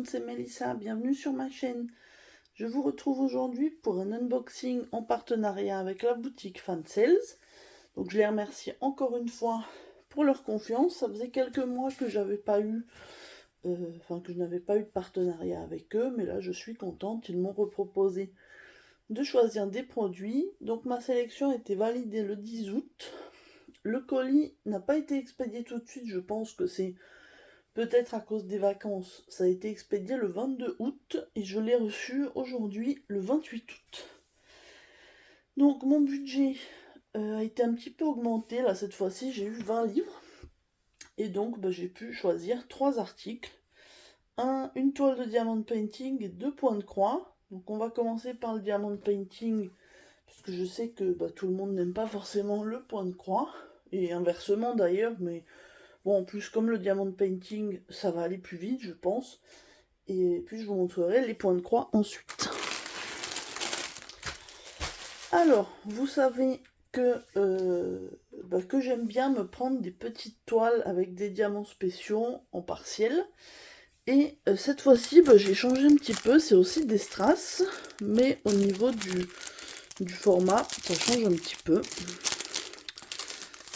c'est Mélissa, bienvenue sur ma chaîne. Je vous retrouve aujourd'hui pour un unboxing en partenariat avec la boutique Fansales. Donc je les remercie encore une fois pour leur confiance. Ça faisait quelques mois que j'avais pas eu, que je n'avais pas eu de partenariat avec eux, mais là je suis contente. Ils m'ont reproposé de choisir des produits. Donc ma sélection a été validée le 10 août. Le colis n'a pas été expédié tout de suite, je pense que c'est peut-être à cause des vacances. Ça a été expédié le 22 août et je l'ai reçu aujourd'hui le 28 août. Donc mon budget a été un petit peu augmenté, là cette fois-ci j'ai eu 20 livres. Et donc j'ai pu choisir 3 articles. Une toile de diamond painting et 2 points de croix. Donc on va commencer par le diamond painting, parce que je sais que tout le monde n'aime pas forcément le point de croix. Et inversement d'ailleurs, mais bon, en plus, comme le diamond painting, ça va aller plus vite, je pense. Et puis, je vous montrerai les points de croix ensuite. Alors, vous savez que j'aime bien me prendre des petites toiles avec des diamants spéciaux en partiel. Et cette fois-ci, j'ai changé un petit peu. C'est aussi des strass, mais au niveau du format, ça change un petit peu.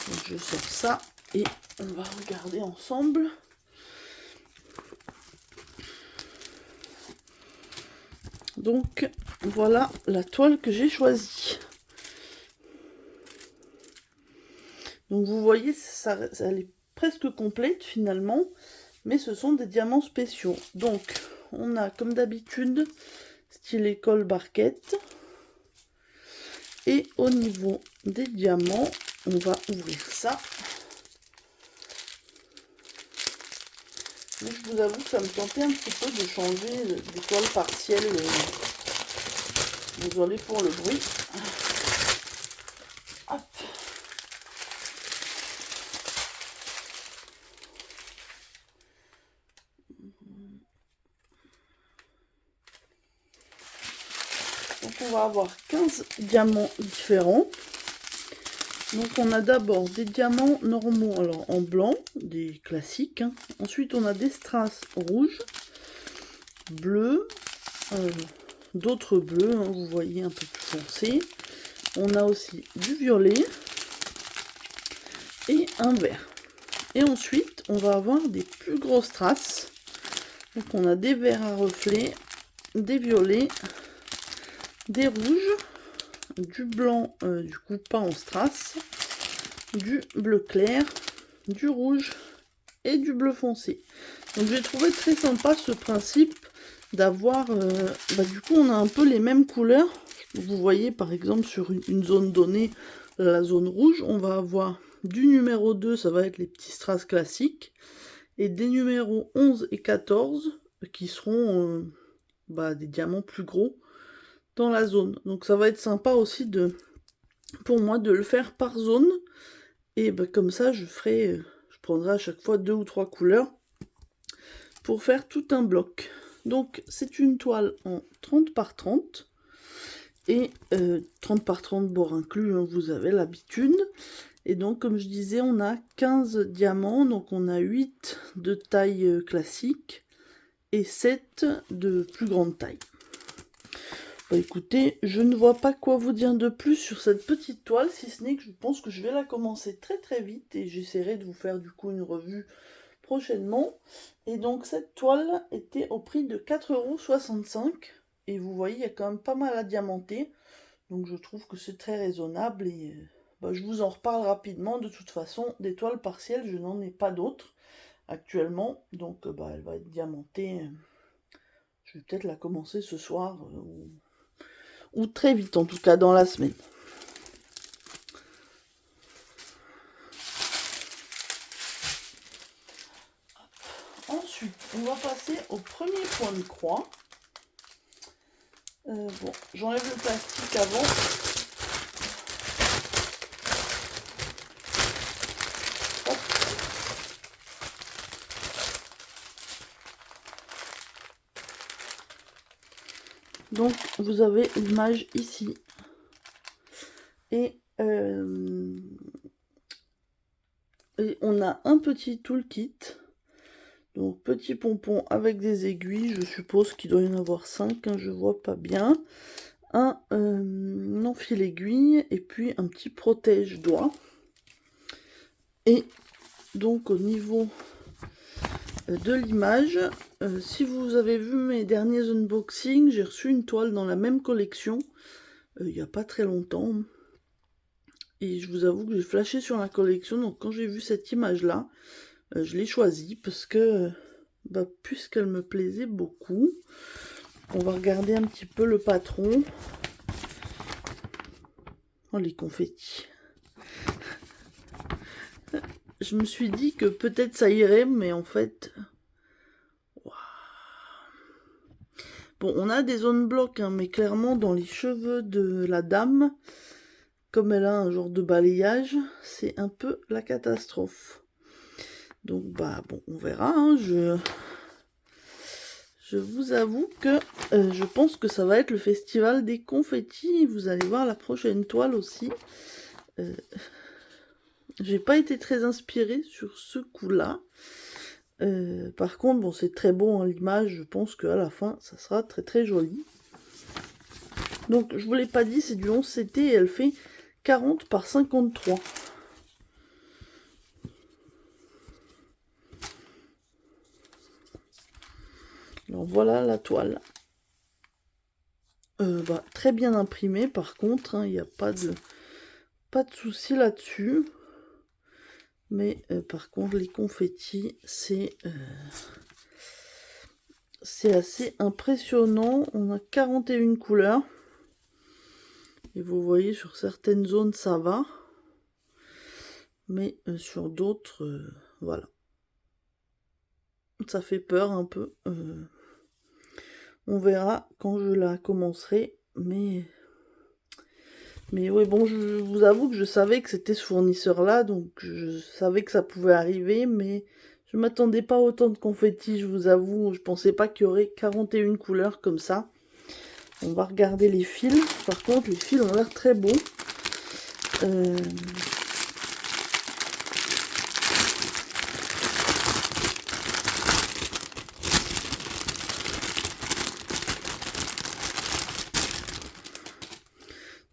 Donc, je sors ça et on va regarder ensemble. Donc voilà la toile que j'ai choisie. Donc vous voyez, elle est presque complète finalement, mais ce sont des diamants spéciaux. Donc on a comme d'habitude style école barquette. Et au niveau des diamants, on va ouvrir ça. Mais je vous avoue que ça me tentait un petit peu de changer des toiles partielles. Désolée pour le bruit. Hop. Donc on va avoir 15 diamants différents. Donc on a d'abord des diamants normaux, alors en blanc, des classiques. Ensuite on a des strass rouges, bleus, d'autres bleus, vous voyez un peu plus foncé. On a aussi du violet et un vert. Et ensuite on va avoir des plus grosses strass. Donc on a des verts à reflets, des violets, des rouges, du blanc, du coup pas en strass, du bleu clair, du rouge et du bleu foncé. Donc j'ai trouvé très sympa ce principe d'avoir, du coup on a un peu les mêmes couleurs. Vous voyez par exemple sur une zone donnée, la zone rouge, on va avoir du numéro 2, ça va être les petits strass classiques, et des numéros 11 et 14 qui seront des diamants plus gros dans la zone. Donc ça va être sympa aussi pour moi de le faire par zone. Et comme ça je prendrai à chaque fois 2 ou 3 couleurs pour faire tout un bloc. Donc c'est une toile en 30 par 30 et 30 par 30 bord inclus, vous avez l'habitude. Et donc comme je disais, on a 15 diamants, donc on a 8 de taille classique et 7 de plus grande taille. Écoutez, je ne vois pas quoi vous dire de plus sur cette petite toile, si ce n'est que je pense que je vais la commencer très très vite et j'essaierai de vous faire du coup une revue prochainement. Et donc cette toile était au prix de 4,65 € et vous voyez, il y a quand même pas mal à diamanter, donc je trouve que c'est très raisonnable et je vous en reparle rapidement. De toute façon, des toiles partielles, je n'en ai pas d'autres actuellement, donc elle va être diamantée. Je vais peut-être la commencer ce soir ou très vite, en tout cas dans la semaine. Ensuite, on va passer au premier point de croix. J'enlève le plastique avant. Hop. Donc, vous avez l'image ici. Et on a un petit toolkit. Donc petit pompon avec des aiguilles, je suppose qu'il doit y en avoir 5, hein, je vois pas bien. Un enfile aiguille et puis un petit protège-doigt. Et donc au niveau de l'image, si vous avez vu mes derniers unboxings, j'ai reçu une toile dans la même collection il n'y a pas très longtemps. Et je vous avoue que j'ai flashé sur la collection, donc quand j'ai vu cette image-là, je l'ai choisie parce que, puisqu'elle me plaisait beaucoup, on va regarder un petit peu le patron. Oh, les confettis. Je me suis dit que peut-être ça irait, mais en fait... Wow. Bon, on a des zones blocs, hein, mais clairement, dans les cheveux de la dame, comme elle a un genre de balayage, c'est un peu la catastrophe. Donc, bon, on verra, hein, je vous avoue que je pense que ça va être le festival des confettis. Vous allez voir la prochaine toile aussi. J'ai pas été très inspirée sur ce coup-là. Par contre, bon, c'est très beau en l'image. Je pense qu'à la fin, ça sera très très joli. Donc, je vous l'ai pas dit, c'est du 11 CT et elle fait 40 par 53. Alors voilà la toile. Très bien imprimée par contre, hein, il n'y a pas de souci là-dessus. Mais par contre les confettis, c'est assez impressionnant. On a 41 couleurs. Et vous voyez sur certaines zones ça va. Mais sur d'autres, voilà. Ça fait peur un peu. On verra quand je la commencerai. Mais ouais, bon, je vous avoue que je savais que c'était ce fournisseur-là, donc je savais que ça pouvait arriver, mais je m'attendais pas à autant de confettis, je vous avoue. Je pensais pas qu'il y aurait 41 couleurs comme ça. On va regarder les fils. Par contre, les fils ont l'air très beaux.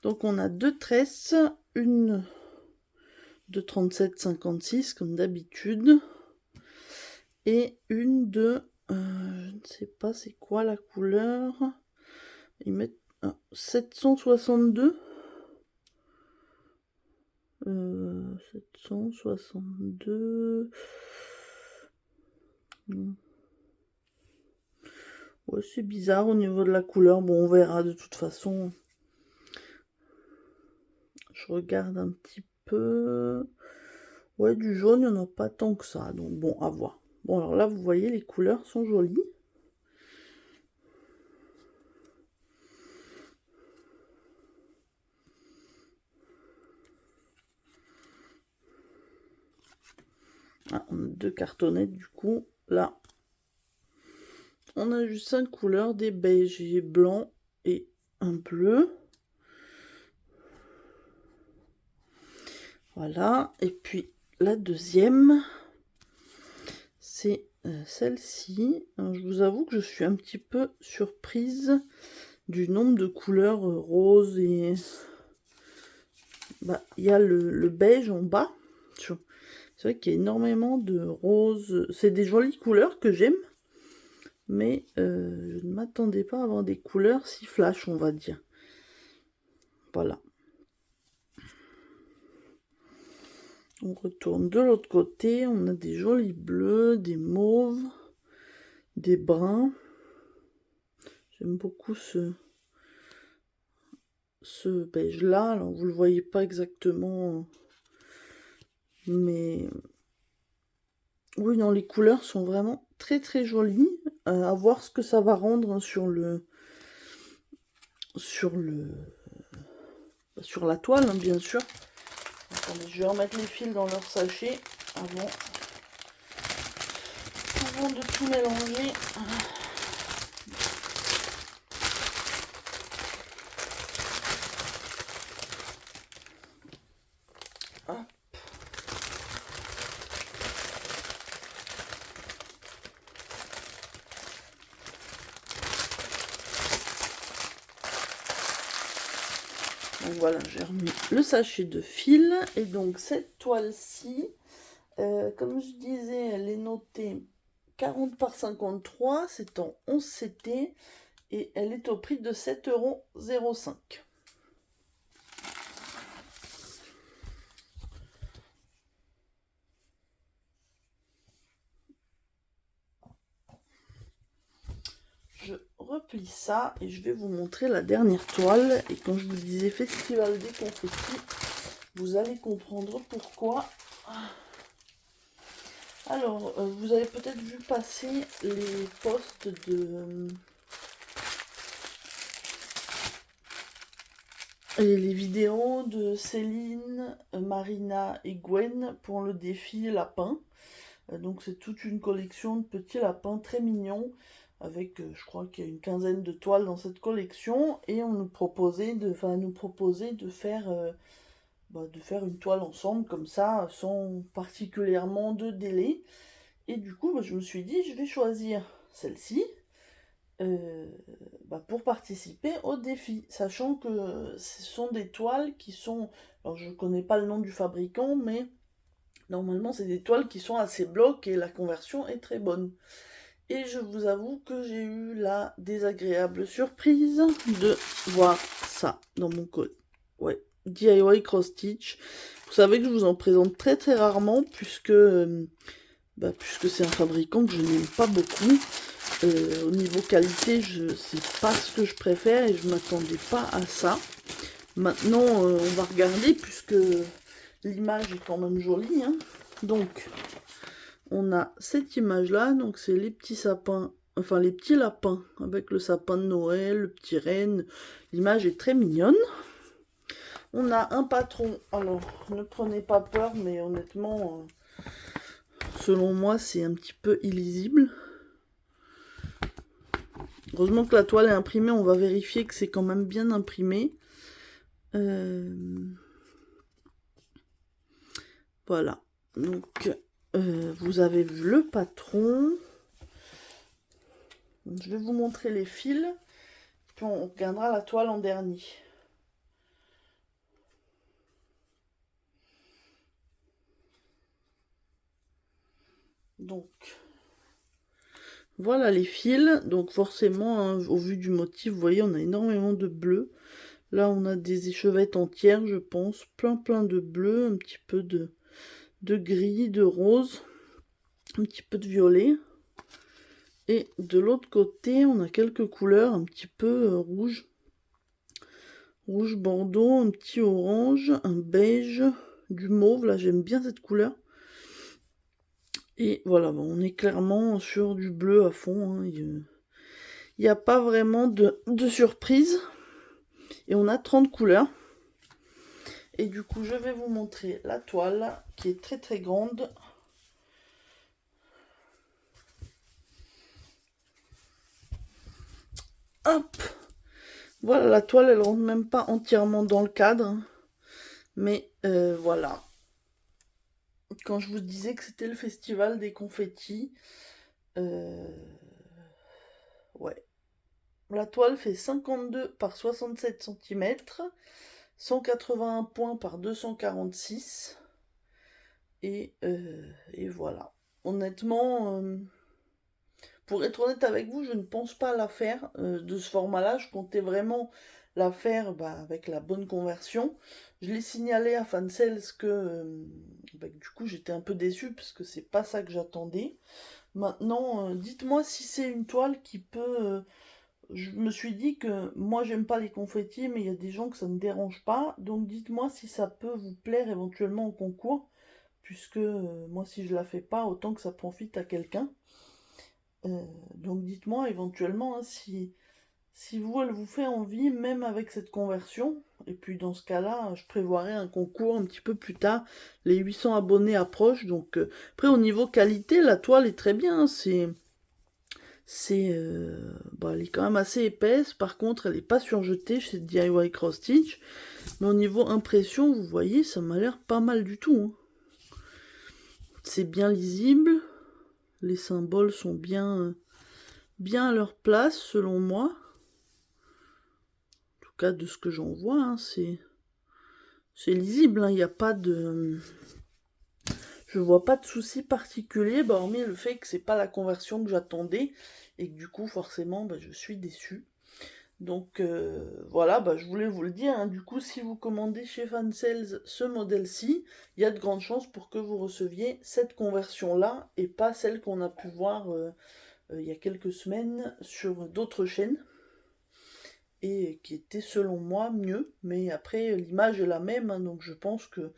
Donc on a deux tresses, une de 37,56 comme d'habitude, et une de, je ne sais pas c'est quoi la couleur, ils mettent 762, 762, ouais c'est bizarre au niveau de la couleur, bon on verra de toute façon. Je regarde un petit peu. Ouais, du jaune, il n'y en a pas tant que ça. Donc bon, à voir. Bon, alors là, vous voyez, les couleurs sont jolies. Ah, on a deux cartonnettes, du coup. Là, on a juste 5 couleurs, des beiges et blancs et un bleu. Voilà. Et puis, la deuxième, c'est celle-ci. Je vous avoue que je suis un petit peu surprise du nombre de couleurs roses et... il y a le beige en bas. C'est vrai qu'il y a énormément de roses. C'est des jolies couleurs que j'aime. Mais je ne m'attendais pas à avoir des couleurs si flash, on va dire. Voilà. On retourne de l'autre côté. On a des jolis bleus, des mauves, des bruns. J'aime beaucoup ce beige là. Alors vous le voyez pas exactement. Mais oui, non, les couleurs sont vraiment très très jolies. À voir ce que ça va rendre hein, sur la toile, hein, bien sûr. Attendez, je vais remettre les fils dans leur sachet avant de tout mélanger. Hop. voilà, j'ai remis le sachet de fil. Et donc cette toile-ci, comme je disais, elle est notée 40 par 53, c'est en 11 CT et elle est au prix de 7,05 €. Je replie ça et je vais vous montrer la dernière toile. Et quand je vous disais festival des confettis, vous allez comprendre pourquoi. Alors, vous avez peut-être vu passer les posts de... et les vidéos de Céline, Marina et Gwen pour le défi lapin. Donc c'est toute une collection de petits lapins très mignons, avec je crois qu'il y a une quinzaine de toiles dans cette collection, et on nous proposait de faire une toile ensemble comme ça, sans particulièrement de délai. Et du coup, je me suis dit, je vais choisir celle-ci pour participer au défi, sachant que ce sont des toiles qui sont... Alors je connais pas le nom du fabricant, mais normalement c'est des toiles qui sont assez blocs et la conversion est très bonne. Et je vous avoue que j'ai eu la désagréable surprise de voir ça dans mon colis. Ouais, DIY Cross Stitch. Vous savez que je vous en présente très très rarement puisque c'est un fabricant que je n'aime pas beaucoup. Au niveau qualité, c'est pas ce que je préfère et je m'attendais pas à ça. Maintenant, on va regarder puisque l'image est quand même jolie. Hein. Donc, on a cette image-là. Donc, c'est les petits sapins, enfin les petits lapins avec le sapin de Noël, le petit renne. L'image est très mignonne. On a un patron. Alors, ne prenez pas peur, mais honnêtement, selon moi, c'est un petit peu illisible. Heureusement que la toile est imprimée, on va vérifier que c'est quand même bien imprimé. Voilà, donc vous avez vu le patron. Je vais vous montrer les fils, puis on regardera la toile en dernier. Donc, voilà les fils. Donc forcément, hein, au vu du motif, vous voyez, on a énormément de bleu. Là, on a des échevettes entières, je pense. Plein de bleu, un petit peu de gris, de rose, un petit peu de violet. Et de l'autre côté, on a quelques couleurs un petit peu rouge. Rouge bordeaux, un petit orange, un beige, du mauve. Là, j'aime bien cette couleur. Et voilà, on est clairement sur du bleu à fond. Hein. Il n'y a pas vraiment de surprise. Et on a 30 couleurs. Et du coup, je vais vous montrer la toile qui est très très grande. Hop! Voilà, la toile, elle rentre même pas entièrement dans le cadre. Mais voilà. Quand je vous disais que c'était le festival des confettis, ouais. La toile fait 52 par 67 cm, 181 points par 246. Et voilà. Honnêtement, pour être honnête avec vous, je ne pense pas la faire de ce format-là. Je comptais vraiment la faire avec la bonne conversion. Je l'ai signalé à Fansales que du coup j'étais un peu déçue parce que c'est pas ça que j'attendais. Maintenant, dites-moi si c'est une toile qui peut... je me suis dit que moi j'aime pas les confettis, mais il y a des gens que ça ne dérange pas. Donc dites-moi si ça peut vous plaire éventuellement au concours. Puisque moi si je la fais pas, autant que ça profite à quelqu'un. Donc dites-moi éventuellement hein, si vous, elle vous fait envie, même avec cette conversion. Et puis dans ce cas-là, je prévoirai un concours un petit peu plus tard. Les 800 abonnés approchent. Donc après au niveau qualité, la toile est très bien. Elle est quand même assez épaisse. Par contre, elle n'est pas surjetée chez DIY Cross Stitch. Mais au niveau impression, vous voyez, ça m'a l'air pas mal du tout. Hein. C'est bien lisible. Les symboles sont bien à leur place, selon moi. En tout cas, de ce que j'en vois, hein, c'est c'est lisible, il n'y a pas de... Je vois pas de souci particulier, hormis le fait que c'est pas la conversion que j'attendais, et que du coup, forcément, je suis déçue. Donc voilà, je voulais vous le dire, du coup, si vous commandez chez Fansales ce modèle-ci, il y a de grandes chances pour que vous receviez cette conversion-là, et pas celle qu'on a pu voir il y a quelques semaines sur d'autres chaînes, et qui était selon moi mieux, mais après l'image est la même, donc je pense que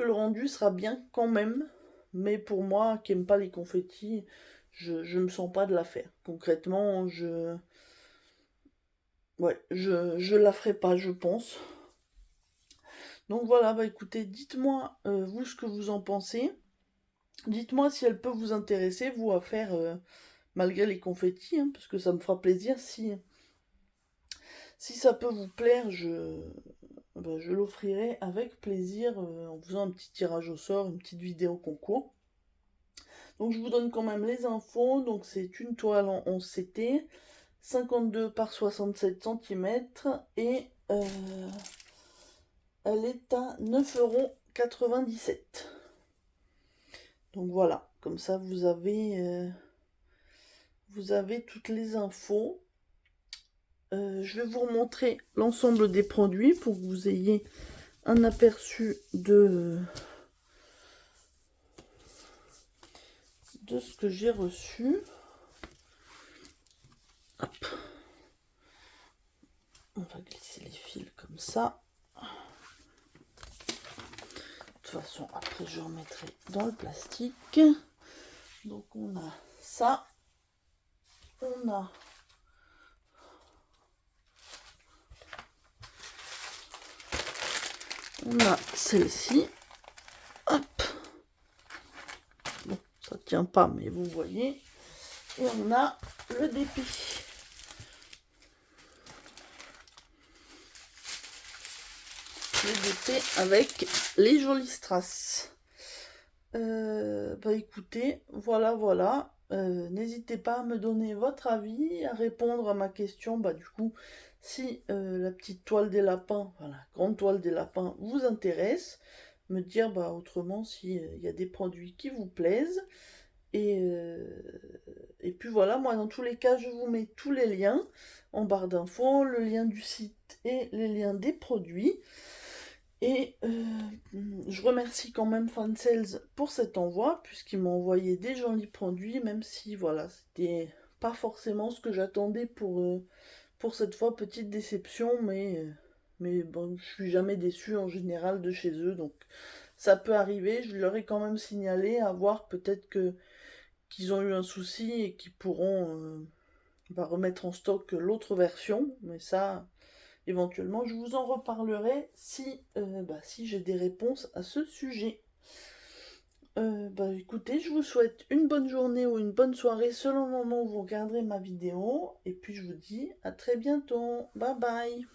le rendu sera bien quand même, mais pour moi qui aime pas les confettis, je me sens pas de la faire. Concrètement, je la ferai pas, je pense. Donc voilà, écoutez, dites-moi vous ce que vous en pensez. Dites-moi si elle peut vous intéresser, vous, à faire malgré les confettis, parce que ça me fera plaisir si ça peut vous plaire, je l'offrirai avec plaisir en faisant un petit tirage au sort, une petite vidéo concours. Donc je vous donne quand même les infos. Donc c'est une toile en 11 CT, 52 par 67 cm et elle est à 9,97 €. Donc voilà, comme ça vous avez toutes les infos. Je vais vous remontrer l'ensemble des produits pour que vous ayez un aperçu de ce que j'ai reçu. Hop. On va glisser les fils comme ça. De toute façon, après je remettrai dans le plastique. Donc on a ça. On a celle-ci. Hop. Bon, ça tient pas, mais vous voyez. Et on a le dépit. Le dépit avec les jolies strass. Écoutez, voilà. N'hésitez pas à me donner votre avis, à répondre à ma question. Du coup, si la petite toile des lapins, la grande toile des lapins vous intéresse, me dire autrement s'il y a des produits qui vous plaisent. Et puis voilà, moi dans tous les cas, je vous mets tous les liens en barre d'infos, le lien du site et les liens des produits. Et je remercie quand même Fansales pour cet envoi, puisqu'ils m'ont envoyé des jolis produits, même si voilà, c'était pas forcément ce que j'attendais pour cette fois, petite déception, mais bon, je suis jamais déçue en général de chez eux, donc ça peut arriver, je leur ai quand même signalé, à voir peut-être qu'ils ont eu un souci et qu'ils pourront remettre en stock l'autre version, mais ça... Éventuellement, je vous en reparlerai si j'ai des réponses à ce sujet. Écoutez, je vous souhaite une bonne journée ou une bonne soirée selon le moment où vous regarderez ma vidéo. Et puis je vous dis à très bientôt. Bye bye.